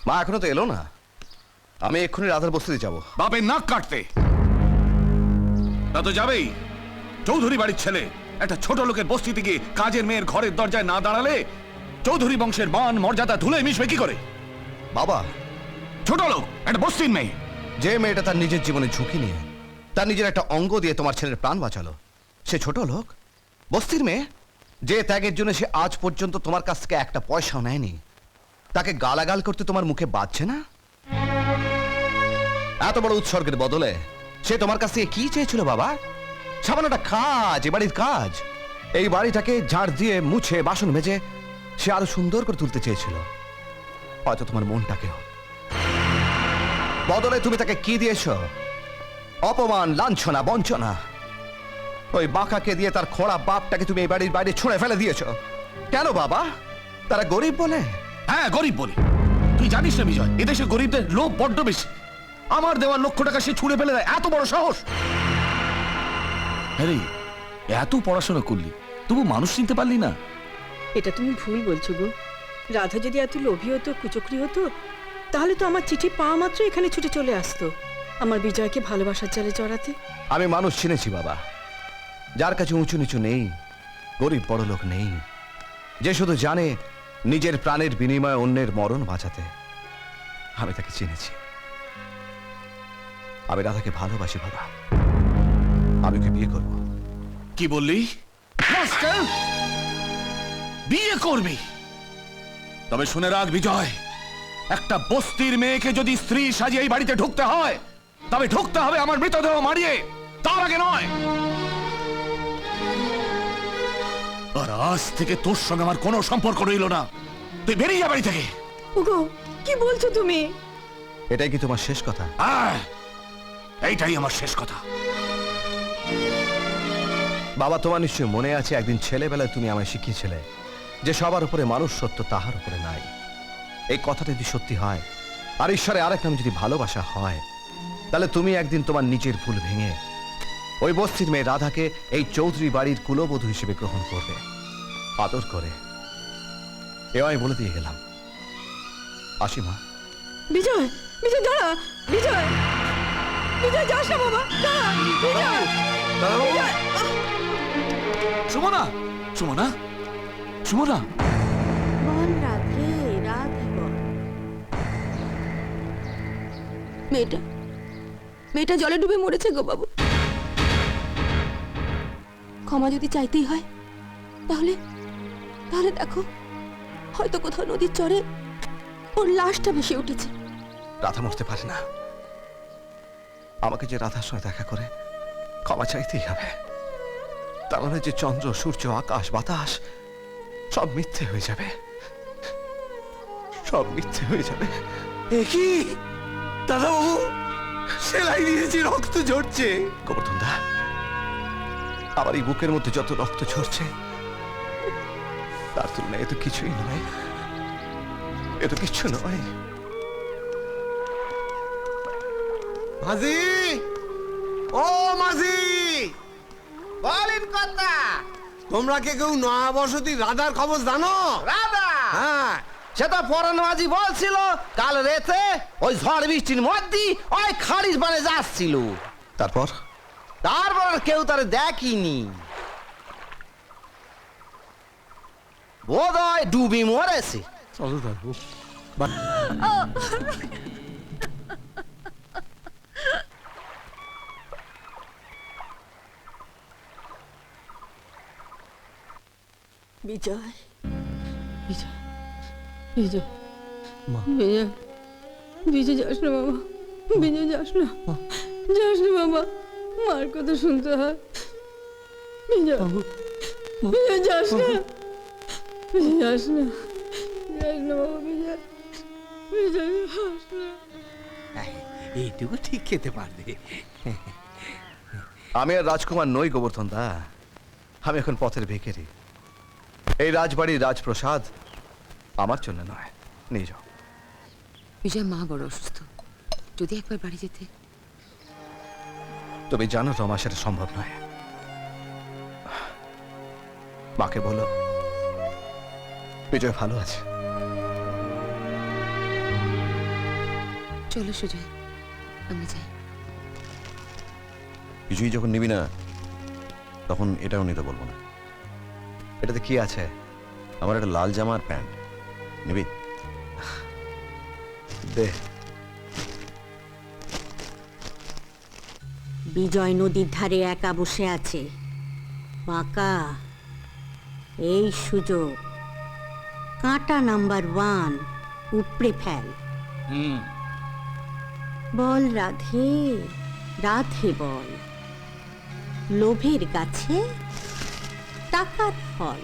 মা এখনো তো এলো না। আমি এক্ষুনি রাধার বস্তিতে যাব। বাপের নাক কাটতে তা তো যাবেই। চৌধুরী বাড়ির ছেলে একটা ছোট লোকের বস্তিতে গিয়ে কাজের মেয়ের ঘরের দরজায় না দাঁড়ালে চৌধুরী বংশের মান মর্যাদা ধুলে মিশবে কি করে? বাবা, ছোট লোক একটা বস্তির মেয়ে। যে মেয়েটা তার নিজের জীবনে ঝুঁকি নিয়ে তার নিজের একটা অঙ্গ দিয়ে তোমার ছেলের প্রাণ বাঁচালো, সে ছোট লোক? বস্তির মেয়ে যে ত্যাগের জন্য সে আজ পর্যন্ত তোমার কাছ থেকে একটা পয়সাও নেয়নি, তাকে গালাগাল করতে তোমার মুখে বাজছে না? এত বড় উৎসর্গের বদলে সে তোমার কাছ থেকে কি চেয়েছিল বাবা? সামান্য একটা কাজ, এ বাড়ির কাজ। এই বাড়িটাকে ঝাড় দিয়ে মুছে বাসন মেজে সে আরো সুন্দর করে তুলতে চেয়েছিল, হয়তো তোমার মনটাকেও। বদলে তুমি তাকে কি দিয়েছ? অপমান, লাঞ্ছনা, বঞ্চনা। ওই বাঁকাকে দিয়ে তার খোঁড়া বাপটাকে তুমি এই বাড়ির বাইরে ছুঁড়ে ফেলে দিয়েছ। কেন বাবা? তারা গরিব বলে? হ্যাঁ, গরিব বলে। তুই জানিস না বিজয়, এদেশে গরিবদের লোভ বড্ড বেশি। আমার দেওয়া লক্ষ টাকা সে ছুঁড়ে ফেলে দেয়, এত বড় সাহস! আরে এত পড়াশোনা করলি, তবু মানুষ চিনতে পারলি না? এটা তুমি ভুল বলছো গো। রাধা যদি এত লোভী হতো, কুচক্রি হতো, তাহলে তো আমার চিঠি পাওয়া মাত্র এখানে ছুটে চলে আসতো আমার বিজয়কে ভালোবাসার জালে জড়াতে। আমি মানুষ চিনেছি বাবা, যার কাছে উঁচু নিচু নেই, গরিব বড় লোক নেই, যে শুধু জানে নিজের প্রাণের বিনিময়ে অন্যের মরণ বাঁচাতে। আমি তাকে চিনেছি। আমি রাধাকে ভালোবাসি বাবা, আমি ওকে বিয়ে করব। কি বললি? বিয়ে করবি? তবে শুনে রাখ বিজয়, একটা বস্তির মেয়েকে যদি স্ত্রী সাজিয়ে এই বাড়িতে ঢুকতে হয়, তবে ঢুকতে হবে আমার মৃতদেহ মারিয়ে, তার আগে নয়। আর আজ থেকে তোর সঙ্গে আমার কোনো সম্পর্ক রইল না। তুই বেরিয়ে যা বাড়ি থেকে। ওগো, কি বলছো তুমি? এটাই কি তোমার শেষ কথা? এইটাই আমার শেষ কথা। বাবা, তোমার নিশ্চয়ই মনে আছে একদিন ছেলেবেলায় তুমি আমায় শিখিয়েছিলে যে সবার উপরে মানুষ সত্য, তাহার উপরে নাই। এই কথাটা যদি সত্যি হয়, আর ঈশ্বরে আরেক নাম যদি ভালোবাসা হয়, তাহলে তুমি একদিন তোমার নিজের ভুল ভেঙে ওই বস্তির মেয়ে রাধাকে এই চৌধুরী বাড়ির কুলবধূ হিসেবে গ্রহণ করবে, আদর করে। এ আমি বলে দিয়ে গেলাম। আসি মা। বিজয়, বিজয় দাঁড়া। বিজয়, বিজয় যাস না বাবা, দাঁড়া। বিজয়, বিজয়। সুমনা, সুমনা, সুমনা। বল রাধে, রাধে বল। মেয়েটা জলে ডুবে মরেছে গো বাবু। ক্ষমা যদি চাইতেই হয়, তাহলে তাহলে দেখো, হয়তো কোথাও নদীর চরে ওর লাশটা ভেসে উঠেছে। রাধা মরতে পারে না। আমাকে যে রাধার সঙ্গে দেখা করে ক্ষমা চাইতেই হবে, তাহলে যে চন্দ্র, সূর্য, আকাশ, বাতাস সব মিথ্যে হয়ে যাবে, সব মিথ্যে হয়ে যাবে। কি দাদা বাবু, সেলাই দিয়েছি, রক্ত ঝরছে। গোবর্ধন দা, আমার এই বুকের মধ্যে যত রক্ত ঝরছে, তার তুলনায় এ তো কিছুই নয়, এ তো কিচ্ছু নয়। মাঝি, ও মাঝি, বলেন কথা। তোমরা কে কেউ নয়া বসতি রাধার খবর জানো? রাধা, হ্যাঁ, সে তো পরানবাজি বলছিল কাল রাতে ওই ঝড় বৃষ্টির মধ্যে ওই খাড়ির পানে যাচ্ছিল। তারপর তারপর আর কেউ তার দেখিনি, বোধহয় ডুবি মরেছে। চলো দাদু। বিজয়, বিজয়, বিজয়, মা। বিজয়, বিজয় যাস না বাবা, বিজয় যাস না, যাস না বাবা, মার কথা শুনতে হয়। বিজয়, বিজয় যাস না, বিজয় যাস না, যাস না বাবা, বিজয়, বিজয় যাস না। এইটুকু ঠিক খেতে পারবে। আমি আর রাজকুমার নই গোবর্ধন দা, আমি এখন পথের ভিখারি। এই রাজবাড়ির রাজপ্রসাদ আমার জন্য নয়, নিয়ে যাও। বিজয় মা বড় অসুস্থ, যদি একবার বাড়ি যেতে। তুমি জানো রমা, সেটা সম্ভব নয়। মাকে বলো বিজয় ভালো আছে। চলো সুজয়, আমরা যাই। কিছুই যখন নিবি না তখন এটাও নিতে বলবো না। এটাতে কি আছে? আমার একটা লাল জামা আর প্যান্ট নিবি? দে। বিজয় নদীর ধারে একা বসে আছে, বাঁকা। এই সুযোগ, কাঁটা নাম্বার 1 উপড়ে ফেল। বল রাধে, রাধে বল। লোভের গাছে টাকার ফল।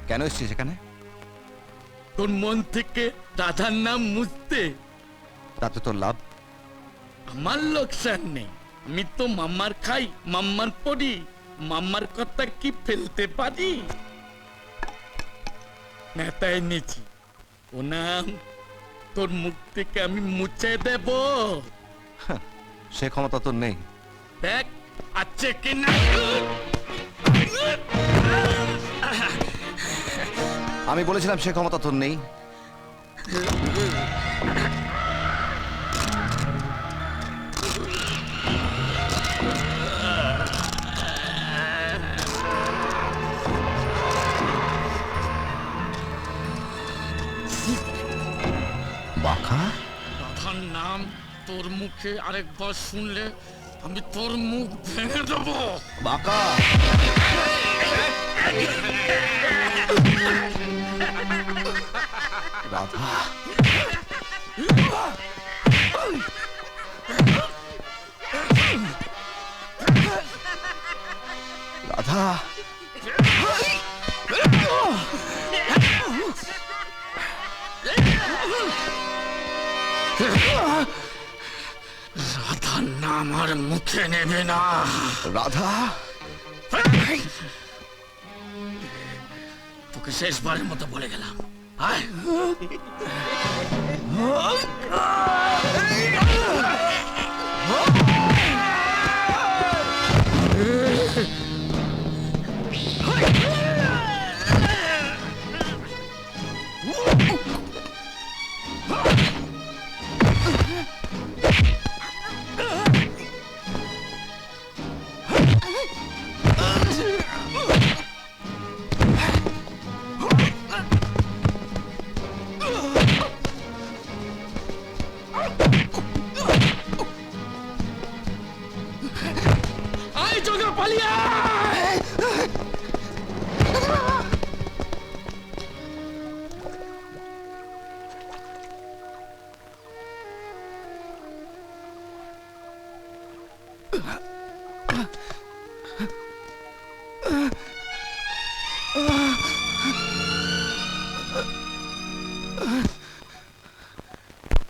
কেন এসছিস এখানে? তোর মন থেকে রাধার নাম মুছতে। তাতে তোর লাভ? আমার লোকসান নেই, আমি তো মাম্মার খাই, মাম্মার পড়ি, মাম্মার কথা কি ফেলতে পারি? নেতায় নিচি, ও নাম তোর মুখ থেকে আমি মুছে দেব। সে ক্ষমতা তোর নেই। দেখ আছে কিনা। আমি বলেছিলাম সে ক্ষমতা তোর নেই। বাঁকা? রাধার নাম তোর মুখে আরেকবার শুনলে আমি তোর মুখ ভেঙে দেবো। বাঁকা? রাধা, রাধা, রাধার নাম আর মুখে নেবে না। রাধা, তোকে শেষবারের মতো বলে গেলাম, আয়। আয় জগা পালিয়া।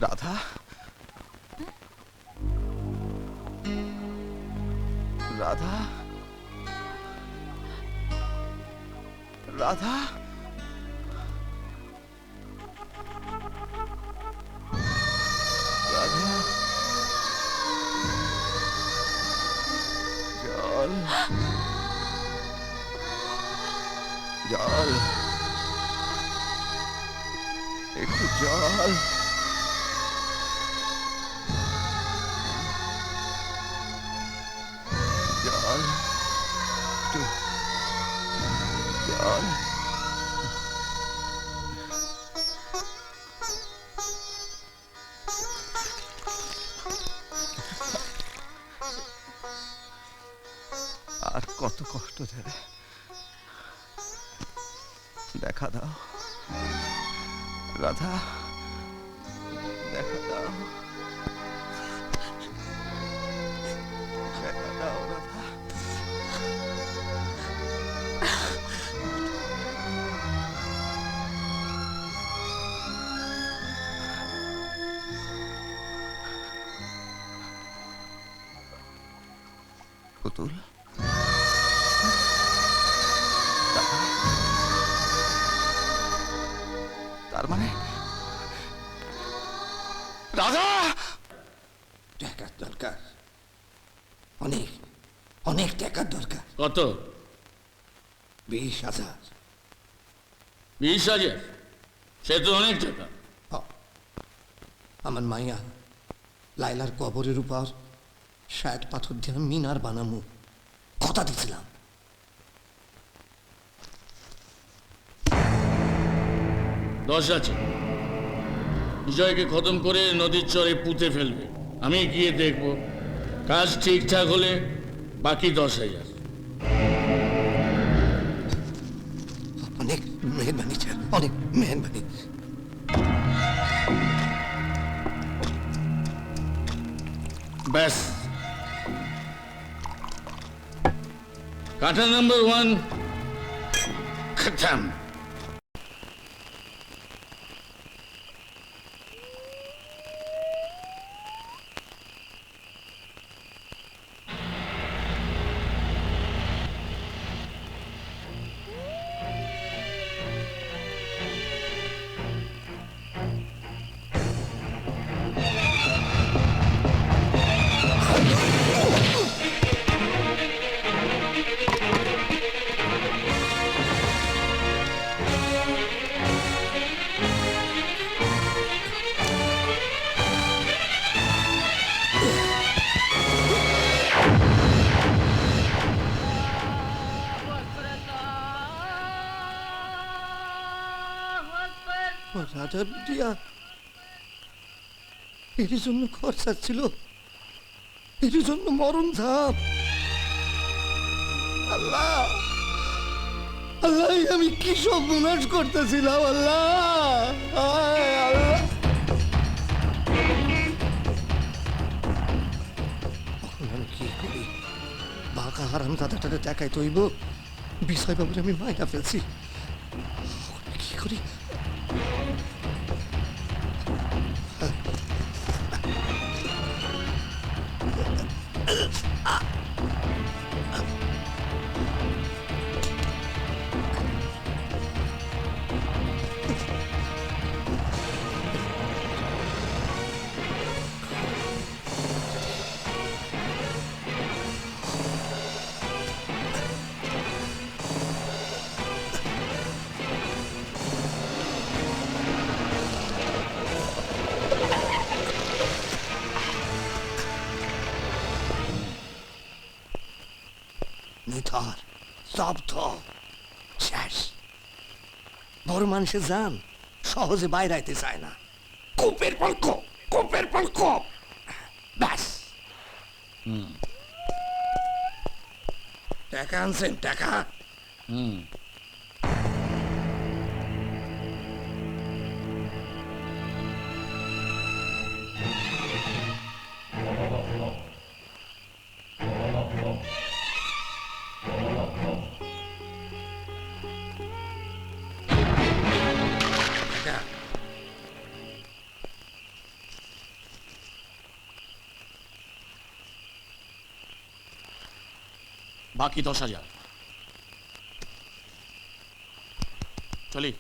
রাধা, রাধা, রাধা, রাধা, জল, জল, একটু জল। জল, একটু জল। আর কত কষ্ট দেবে? দেখা দাও রাধা, দেখা দাও, দেখা দাও রাধা। পুতুল, তার মানে রাধা টাকার দরকার, অনেক অনেক টাকার দরকার। কত? 20,000। 20,000? সে তো অনেক টাকা। আমার মাইয়া লাইলার কবরের উপর 60 পাথর দিয়ে মিনার বানামু, কথা দিছিলাম। 10 আছে। বিজয়কে খতম করে নদীর চরে পুঁতে ফেলবে, আমি গিয়ে দেখব। কাজ ঠিকঠাক হলে বাকি 10,000। অনেক মেহরবানি স্যার, অনেক মেহরবানি। ব্যাস, কাঠা নাম্বার 1 খতম। রাজা বিটিয়া এর জন্য খরচা ছিল, এর জন্য মরণ ধাপ। আল্লাহ আল্লাহ, আমি কি সব বিনাশ করতেছিলাম আল্লাহ। আল্লাহ, এখন আমি কি করি? বাঁকা হারাম দাদাটাকে দেখাই তৈব বিষয় বাবুর আমি মাইনা ফেলছি, এখন কি করি? নিথর স্তব্ধ, শেষ। বড় মানুষে যান সহজে বাইরে আইতে চায় না, কোপের পর কোপ, কোপের পর কোপ, ব্যাস। টাকা আনছেন? টাকা বাকি 10,000। চলি।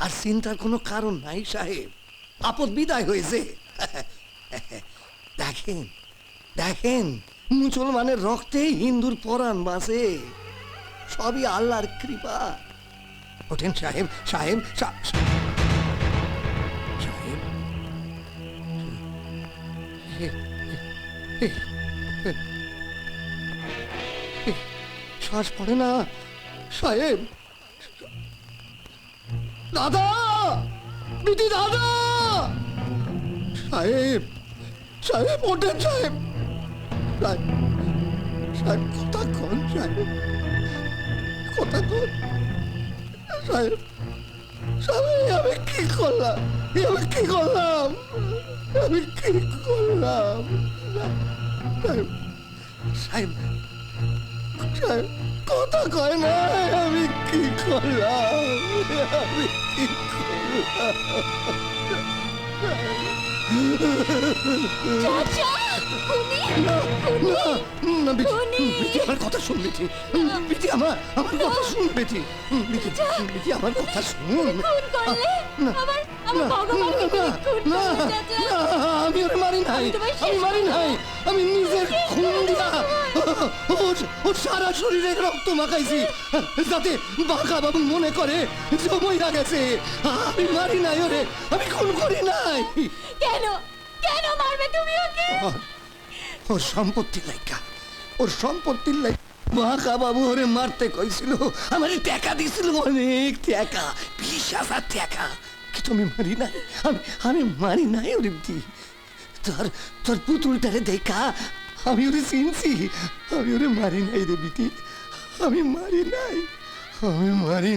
আর চিন্তার কোনো কারণ নাই সাহেব, আপদ বিদায় হয়েছে। দেখেন দেখেন, মুসলমানের রক্তেই হিন্দুর পরাণ বাঁচে, সবই আল্লাহর কৃপা। ওঠেন সাহেব, সাহেব, সাহেব, শ্বাস পড়ে না সাহেব। দাদা, বিটি দাদা, সাহেব, সাহেব ওঠেন সাহেব, সাহেব কথা কন, সাহেব কথা কন, সাহেব, সাহেব আমি কি করলাম, আমি কি করলাম, আমি কি করলাম, সাহেব, সাহেব, সাহেব কথা কয় না, আমি কি করলাম, আমি কি করলাম। না বিটি আমার কথা শুন বিটি বিটি আমার কথা শুন বিটি বিটি আমার কথা শুন না আমি ওরে মারি নাই আমি নিজের খুন দিয়া ওর সারা শরীরে রক্ত মাখাইছি যাতে বাঁকা বাবু মনে করে যে ও মইরা গেছে। আমি মারি নাই ওরে, আমি খুন করি নাই। কেন কেন মারবে তুমি ওকে? ওর সম্পত্তির লাইগা বাঁকা বাবু ওরে মারতে কইছিল, আমার টাকা দিছিল অনেক টাকা, 20,000 টাকা, কিন্তু আমি মারি নাই। আমি মারি নাই ওরে বিটি। তোর পুতুলটারে দেখা আমি ওরে চিনছি, আমি ওরে মারি নাই রে বিটি, আমি মারি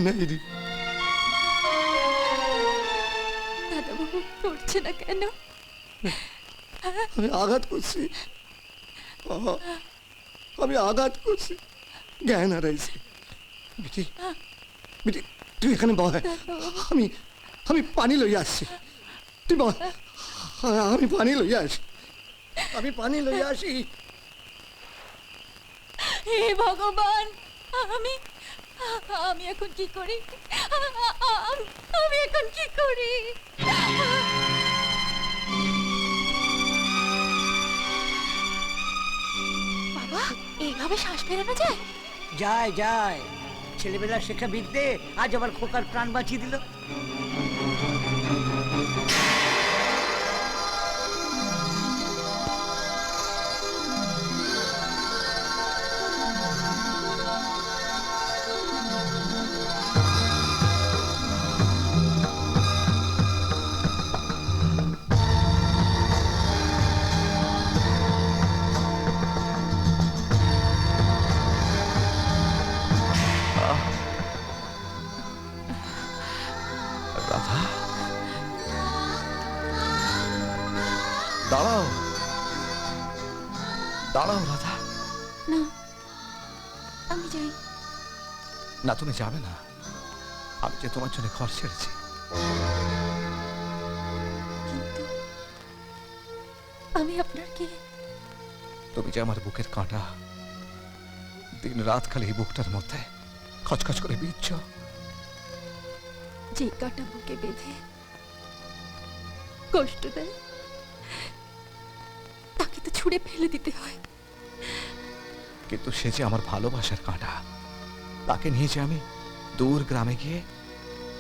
নাই রে। দাদাবাবু পড়ছে না কেন? আমি আঘাত করছি, জ্ঞান হারাইছি। বিটি তুই এখানে বহ, আমি পানি লইয়া আসছি। তুই বহ, আমি পানি লইয়া আসি। হে ভগবান, আমি এখন কি করি? আমি এখন কি করি? বাবা, এইভাবে শ্বাস ফেরানো যায়? যায় ছেলেবেলা শেখা বিদ্যে আজ আবার খোকার প্রাণ বাঁচিয়ে দিল। রাধা, দাঁড়াও রাধা। না, আমি যাই। না, তুমি যাবে না। আমি যে তোমার জন্য ঘর ছেড়েছি। কিন্তু আমি আপনার কি? তুমি যে আমার বুকের কাঁটা, দিন রাত খালি এই বুকটার মধ্যে খচখচ করে বিচ্ছ। যে কাটা বুকে বেঁধে কষ্ট দেয় তাকে তো ছুঁড়ে ফেলে দিতে হয়। কিন্তু সে যে আমার ভালোবাসার কাঁটা, তাকে নিয়ে যে আমি দূর গ্রামে গিয়ে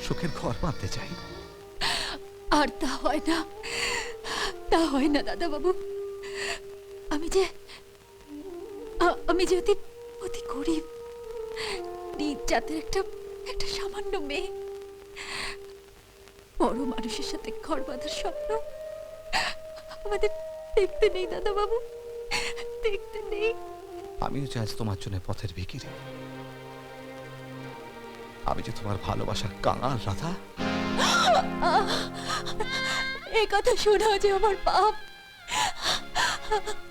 সুখের ঘর বাঁধতে চাই। আর তা হয় না দাদা বাবু। আমি যে অতি গরিব, নিজ জাতের একটা সামান্য মেয়ে। বড় মানুষের সাথে ঘর বাঁধার স্বপ্ন আমাদের দেখতে নেই দাদা বাবু, দেখতে নেই। আমিও যে আজ তোমার জন্য পথের ভিখিরি। আমি যে তোমার ভালোবাসার কাঙাল রাধা। এই কথা শোনা যে আমার পাপ।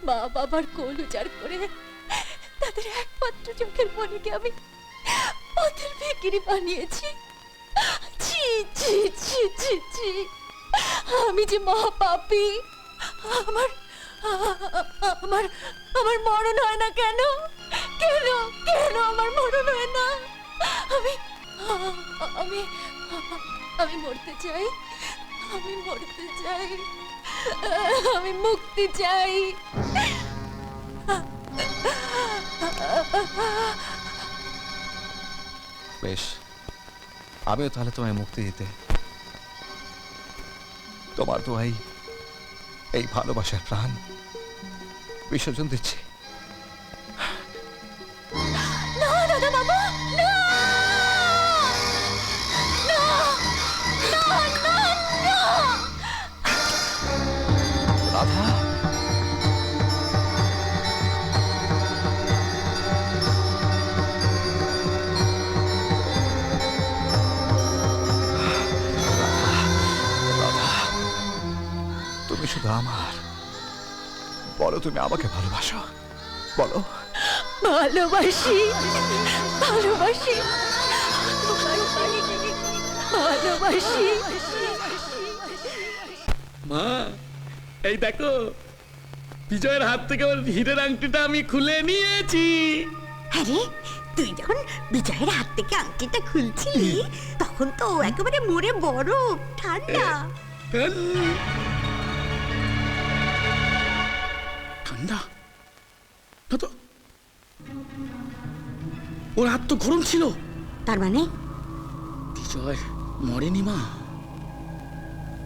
মা বাবার কোল উজাড় করে তাদের একমাত্র চোখের মনিকে আমি পথের ভিখিরি বানিয়েছি। ছি ছি ছি ছি ছি, আমি যে মহাপাপী। আমার আমার আমার মরণ হয় না কেন? কেন কেন আমার মরণ হয় না? আমি আমি আমি মরতে চাই, আমি মরতে চাই, আমি মুক্তি চাই। বেশ, আমিও তাহলে তোমায় মুক্তি দিতে তোমার দোয়াই এই ভালোবাসার প্রাণ বিসর্জন দিচ্ছি। না দাদা বাবা, না না না না না। রাধা, তুমি শুধু আমার। বলো, তুমি আমাকে ভালোবাসো? বলো। ভালোবাসি ভালোবাসি ভালোবাসি। মা এই দেখো বিজয়ের হাত থেকে ওর হীরের আংটিটা আমি খুলে নিয়েছি। আরে তুই যখন বিজয়ের হাত থেকে আংটিটা খুলছিলি তখন তো ও একেবারে মরে বরফ ঠান্ডা। ঠান্ডা না তো, ওর হাত তো গরম ছিল। তার মানে বিজয় মরেনি মা,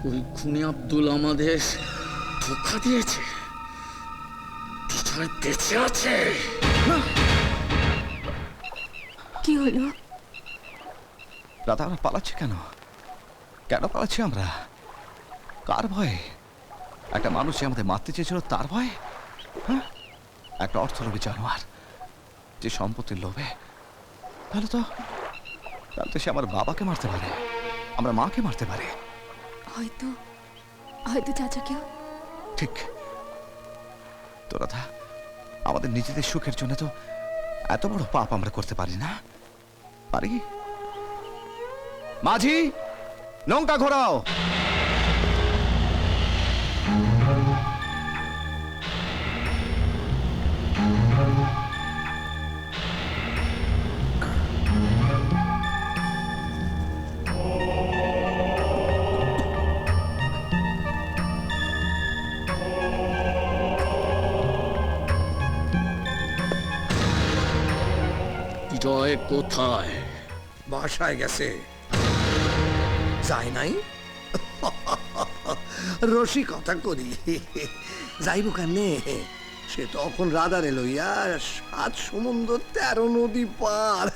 ওই খুনে আব্দুল আমাদের ধোঁকা দিয়েছে। বিজয় বেঁচে আছে। কি হলো? রাধা, আমরা পালাচ্ছি কেন? কেন পালাচ্ছি আমরা? কার ভয়ে? একটা মানুষ যে আমাদের মারতে চেয়েছিল তার ভয়ে? হ্যাঁ, একটা অর্থলোভী জানোয়ার যে সম্পত্তির লোভে। তাহলে তো সে আমার বাবাকে মারতে পারে, আমরা মাকে মারতে পারে। হয়তো হয়তো চাচাকেও। ঠিক তো রাধা, আমাদের নিজেদের সুখের জন্য তো এত বড় পাপ আমরা করতে পারি না? পারি? মাঝি, নৌকা ঘোরাও। বিজয় কোথায়? বাসায় গেছে। যায় নাই? রসিকতা করি, যাইব কেনে? সে তখন রাধারে লইয়া 7 সমুদ্র 13 নদী পার।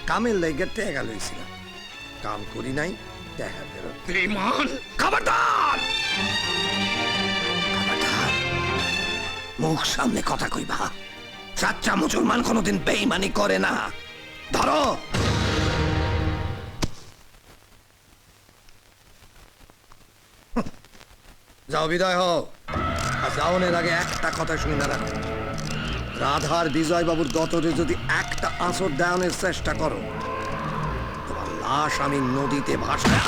কামের লাইগা টেকা লইছিলাম, কাম করি নাই, দেখা ফেরত। বেঈমান! খবরদার! খবরদার! মুখ সামনে কথা কইবা। সাচ্চা মুসলমান কোনোদিন বেঈমানি করে না। ধরো! যাও, বিদায় হও। আর যাওনের আগে একটা কথা শুনে না রাখো, রাধার বিজয়বাবুর গতরে যদি একটা আঁচড় দেওয়ানোর চেষ্টা করো, তোমার লাশ আমি নদীতে ভাসায়।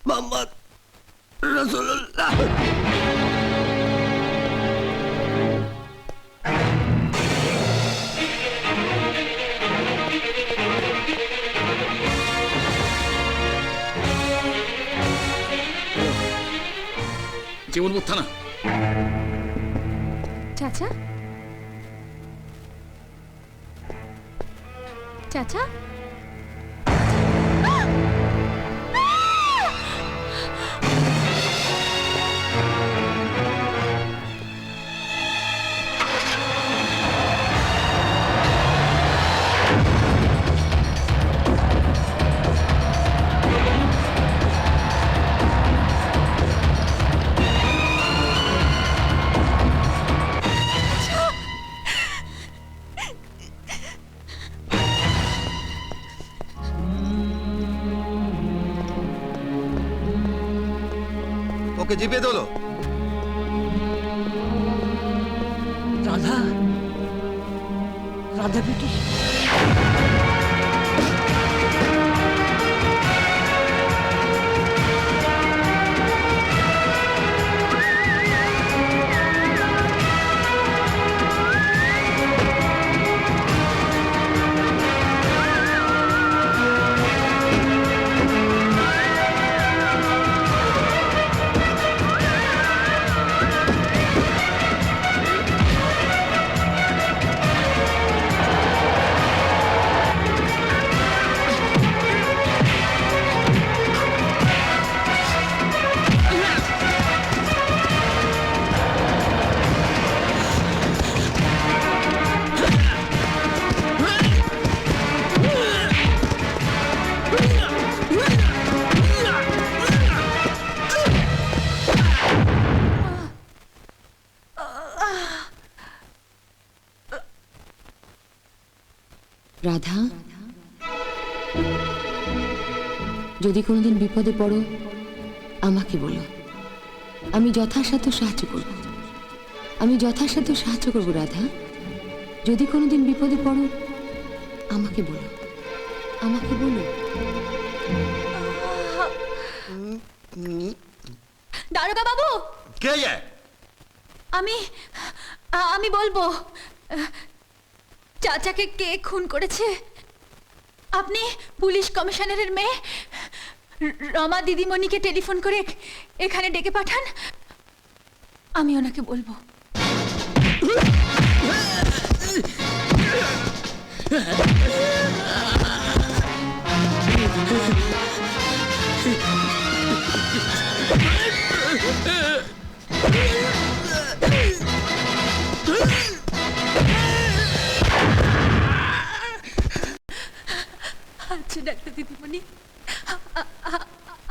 মোহাম্মদ রাসূলুল্লাহ। জীবনপুর থানা। চাচা চাচা ওকে জিপে তোলো। রাধা, রাধা বেটি। রাধা, যদি কোনোদিন বিপদে পড়ো আমাকে বলো, আমি যথাসাধ্য সাহায্য করব, আমি যথাসাধ্য সাহায্য করব রাধা। যদি কোনোদিন বিপদে পড়ো আমাকে বলো, আমাকে বলো। দারোগা বাবু, কে যে? আমি বলবো চাচাকে কে খুন করেছে। আপনি পুলিশ কমিশনারের মেয়ে রমা দিদিমণিকে টেলিফোন করে এখানে ডেকে পাঠান, আমি ওনাকে বলবো। আচ্ছা ডাক্তার দিদিমণি,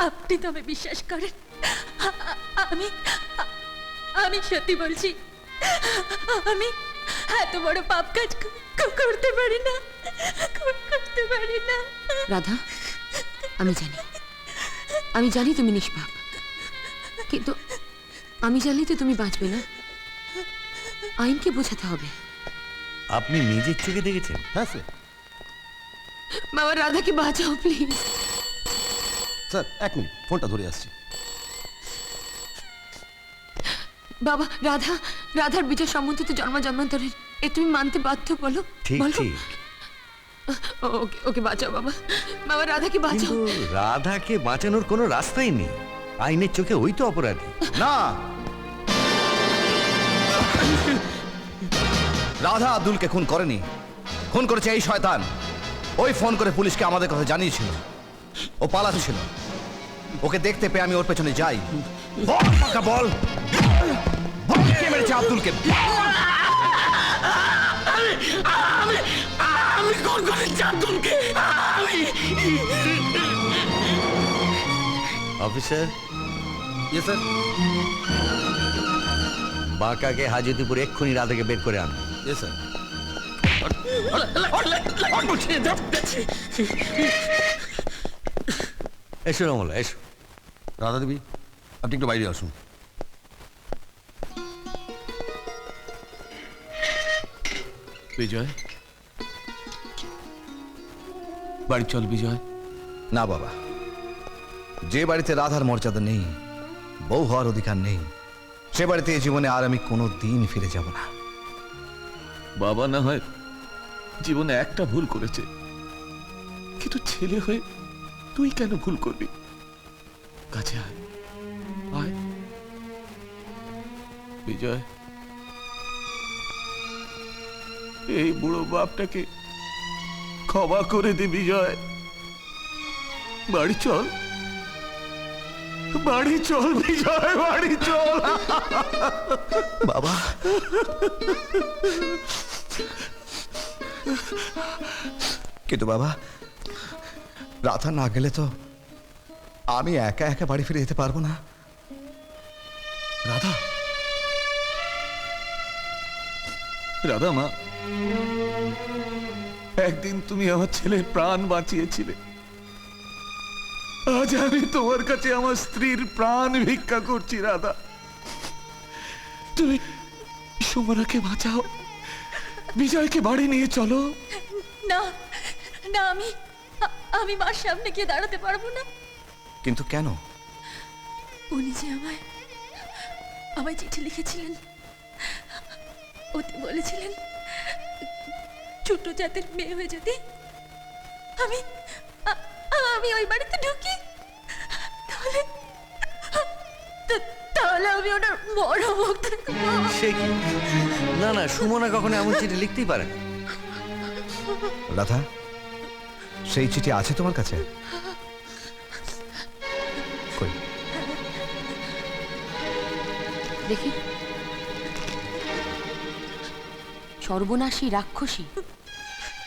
আপনি তবে বিশ্বাস করেন, আমি সত্যি বলছি, আমি এত বড় পাপ কাজ করতে পারি না, করতে পারি না। রাধা, আমি জানি তুমি নিষ্পাপ, কিন্তু আমি জানলেই তো তুমি বাঁচবে না। আইনকে বোঝাতে হবে। আপনি নিজের চোখে দেখেছেন? হ্যাঁ স্যার। বাবা রাধাকে বাঁচাও প্লিজ। স্যার 1 মিনিট, ফোনটা ধরে আসছি। বাবা রাধার বিচার সম্বন্ধিত জন্মান্তরের এ তুমি মানতে বাধ্য, বলো ঠিক বলো। ঠিক, ওকে বাঁচাও বাবা, বাবা রাধাকে বাঁচাও। কিন্তু রাধাকে বাঁচানোর কোনো রাস্তাই নেই। আইনের চোখে ওই তো অপরাধী। না, রাধা আব্দুলকে খুন করেনি, খুন করেছে এই শয়তান। ওই ফোন করে পুলিশকে আমাদের কথা জানিয়েছিল, ও পালাতে ছিল। ওকে দেখতে পেয়ে আমি ওর পেছনে যাই। বল পাকা বল, বল কে মেরেছে আব্দুলকে? আমি কোন করেছি আব্দুলকে? অফিসার, ইয়ে স্যার। বাঁকাকে হাজতিপুর এক্ষুনি রাধাকে বের করে আন। ইয়ে স্যার। এসো রমলা, এসো। রাধা দেবী, আপনি একটু বাইরে আসুন। বিজয়, বাড়ি চল বিজয়। না বাবা, যে বাড়িতে রাধার মর্যাদা নেই, বউ হওয়ার অধিকার নেই, সে বাড়িতে এই জীবনে আর আমি কোনো দিন ফিরে যাব না। বাবা না হয় জীবনে একটা ভুল করেছে, কিন্তু ছেলে হয়ে তুই কেন ভুল করবি? কাছে আয়, আয় বিজয়। এই বুড়ো বাপটাকে ক্ষমা করে দে বিজয়। বাড়ি চল, বাড়ি চল বিজয়, বাড়ি চল। বাবা, কিন্তু বাবা, রাধা না গেলে তো আমি একা একা বাড়ি ফিরে যেতে পারবো না। রাধা, রাধা মা, একদিন তুমি আমার ছেলের প্রাণ বাঁচিয়েছিলে, আজ আমি তোমার কাছে আমার স্ত্রীর প্রাণ ভিক্ষা করছি। রাধা, তুমি সুমনাকে বাঁচাও, বিজয়কে বাড়ি নিয়ে চলো। না না, আমি মার সামনে গিয়ে দাঁড়াতে পারবো না। কিন্তু কেন? উনি যে আমায় চিঠি লিখেছিলেন, ওতে বলেছিলেন ছোট জাতের মেয়ে হয়ে যদি আমি ওই বাড়িতে ঢুকি, তাহলে আমি ওনার বড় মুখ দেখবো। সে কি? না না, সুমনা কখনো এমন চিঠি লিখতেই পারে না। রাধা, সেই চিঠি আছে তোমার কাছে? কই দেখি। সর্বনাশী রাক্ষসী,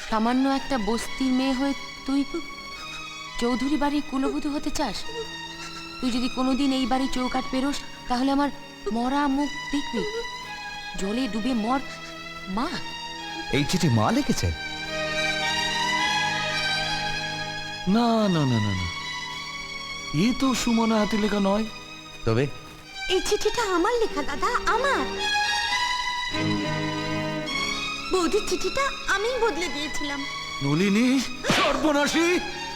সামান্য একটা বস্তির মেয়ে হয়ে তুই চৌধুরী বাড়ির কুলবধূ হতে চাস? তুই যদি কোনোদিন এই বাড়ি চৌকাঠ পেরোস তাহলে আমার মরা মুখ দেখবি। জলে ডুবে মর মা। এই চিঠি মা লিখেছে? না না না না না, এ তো সুমনা হাতে লেখা নয়। তবে এই চিঠিটা আমার লেখা দাদা, আমার। বৌদির চিঠিটা আমি বদলে দিয়েছিলাম। নলিনী, সর্বনাশী!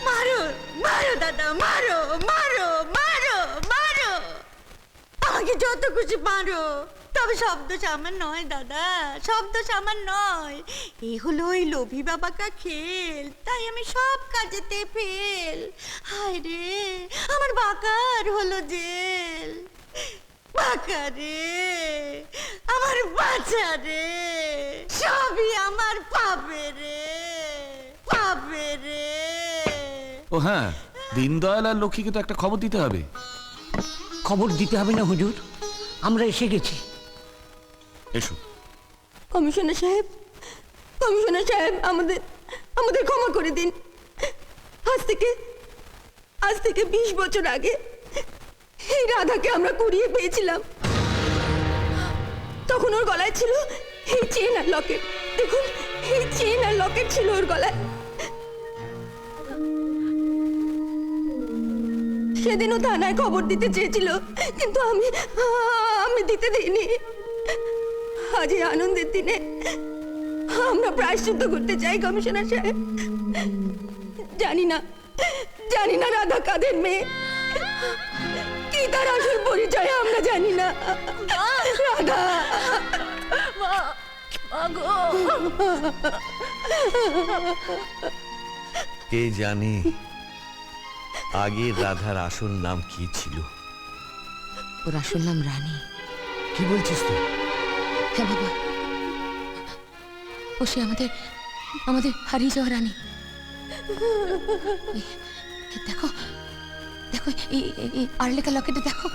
মারো মারো দাদা, মারো মারো মারো মারো, আমাকে যত খুশি মারো, তবে শব্দ আমার নয় দাদা, শব্দ আমার নয়। এই হলো ওই লোভী বাবাকা খেল, তাই আমি সব কাজেতে ফেল। হায় রে, আমার বাকার হলো জেল। বাকা রে, আমার বাচ্চা রে, সবই আমার পাবে রে, পাবে রে। ও হ্যাঁ, দীনদয়াল আর লক্ষ্মীকে তো একটা খবর দিতে হবে। খবর দিতে হবে না হুজুর, আমরা এসে গেছি। এসো। কমিশনার সাহেব, কমিশনার সাহেব, আমাদের আমাদের ক্ষমা করে দিন। আজ থেকে 20 বছর আগে এই রাধাকে আমরা কুড়িয়ে পেয়েছিলাম। তখন ওর গলায় ছিল এই চেন আর লকেট। দেখুন, এই চেন আর লকেট ছিল ওর গলায়। সেদিনও থানায় খবর দিতে চেয়েছিল, কিন্তু আমি দিতে দিইনি। আজ এই আনন্দের দিনে আমরা প্রায়শ্চিত্ত করতে চাই কমিশনার সাহেব। জানি না রাধা কাদের মেয়ে, কি তার আসল পরিচয় আমরা জানি না। রাধা, কে জানে আগে রাধার আসল নাম কি ছিল? ওর আসল নাম রানী। কি বলছিস তুই? হ্যাঁ বাবা, ও সে আমাদের হারিয়ে যাওয়া রানী। দেখো দেখো, এই আরলেখা লকেটে দেখো,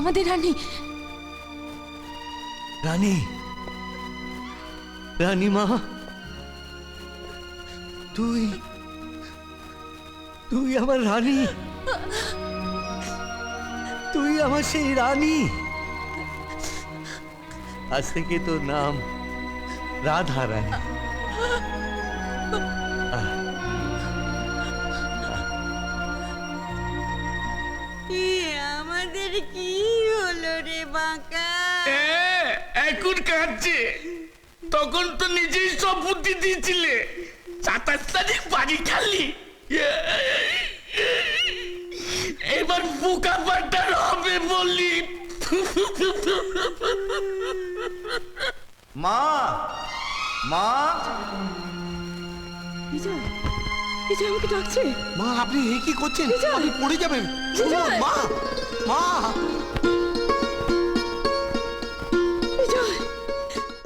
আমাদের রানী। রানী, রানী মা, তুই আমার রানী, তুই আমার সেই রানী। আজ থেকে তোর নাম রাধা রানী। আমাদের কি হলো রে বাঁকা? এখন কাঁদছে, তখন তো নিজেই সব বুদ্ধি দিয়েছিলে। 27 তারিখ বাড়ি খালি, এবার বোকা পাটার হবে বলি। মা, মা, বিজয়, বিজয় আমাকে ডাকছে। মা, আপনি এ কি করছেন? বিজয়! আপনি পড়ে যাবেন। শুনুন, বিজয়! মা, মা।